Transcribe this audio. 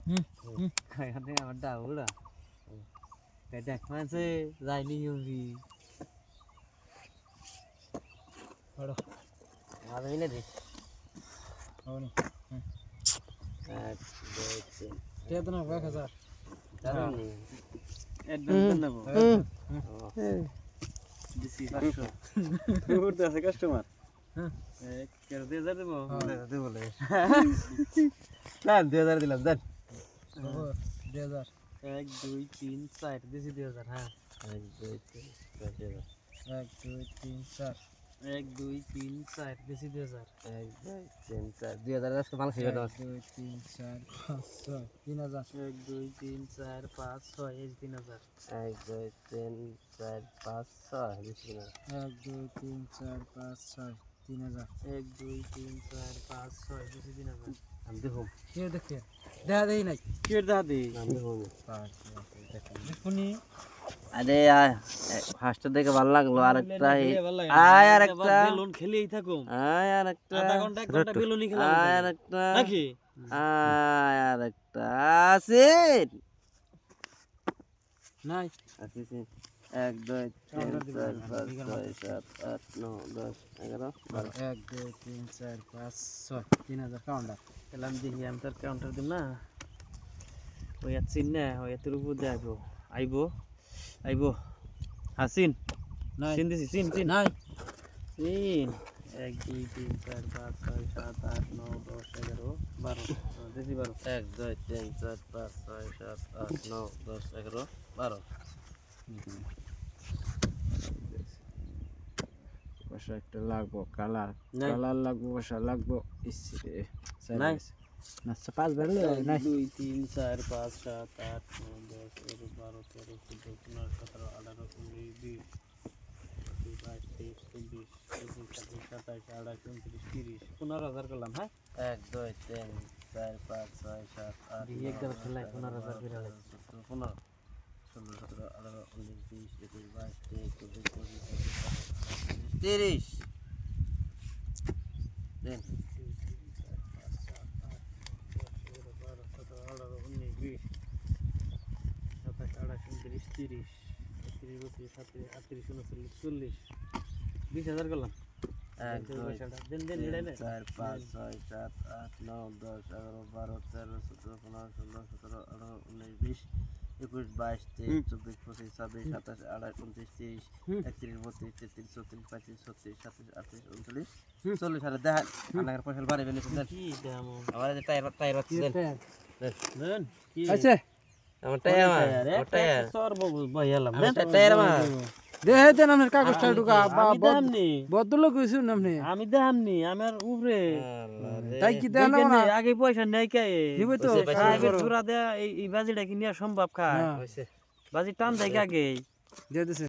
এখানে আমার ডাউলা দেখ মানছে যাইনি ইউবি বড় আর হইলে দে হওনি এক দুই তিন কে তো না 1000 জানি অ্যাডভান্স নেব দিছি 500 দূর আছে কাস্টমার এক কেন 2000 দেব দে বলে না 2000 দিলাম দেন 2000 1 2 3 4 দিছি 2000 হ্যাঁ 1 2 3 4 1 2 3 4 1 2 3 4 দিছি 2000 1 2 3 4 2000 আজকে মাল খাইবে দাও 2 3 4 5 6 3000 1 2 3 4 5 6 এই 3000 1 2 3 4 5 6 দিছি 1 2 3 4 5 6 3000 1 2 3 4 5 6 দিছি 3000 আমি দেখো কে দেখে দেখা দেই নাই কে দাদি আমি দেখো দেখুনি আরে ফার্স্ট দেখে ভালো লাগলো আরেকটা আয় আরেকটা বেলুন খেলেই থাকো আয় আরেকটা আধা ঘন্টা 1 ঘন্টা বেলুনই খেলা আয় আরেকটা নাকি আয় আরেকটা আছে নাই আছে 1 2 3 4 5 6 7 8 9 10 11 12 1 2 3 4 5 6 3000 কাউন্টার এলাম দেখি আমি তার কাউন্টার দিম না ওই চিন না ওই তোর উপর দিয়ে আইবো হাসিন নাই চিন দিছি চিন নাই চিন 1 2 3 4 5 6 7 8 9 10 11 12 দিছি 12 1 2 3 4 5 6 7 8 9 10 11 12 পয়সা একটা লাগবো কালার লাগবো পয়সা লাগবো ইসরে নাই না 5 বেরলে নাই 2 3 4 5 7 8 9 10 11 12 13 14 15 17 18 19 20 22 23 24 25 26 27 28 29 30 15000 করলাম হ্যাঁ 1 2 3 4 5 6 7 8 9 10 11 12 13 14 15 16 17 18 19 20 21 22 23 24 25 30 দেন 20,000 করলাম 1 2 3 4 5 6 7 8 9 10 11 12 13 14 15 16 17 18 19 20 21 22 23 24 25 26 27 28 29 30 31 32 33 34 35 36 37 38 39 40 সালে দেখেন আল্লাহর পয়সা বাড়ি বেলে দেন কি দাম আমার যে টায়ার হচ্ছে দেন দেন কি আছে আমার টায়ার সর বইয়ালাম দেন টায়ার মা দেহে দেন আপনার কাগজটা ঢুকা আমি দামনি বদল কইছু নামনে আমি দামনি আমার উপরে তাই কি দেন না আগে পয়সা নাই কে দিবে তো আগে জোড়া দেয়া এই বাজিটা কি নিয়া সম্ভব খায় বাজি টান দেয় আগে দিয়ে দিছে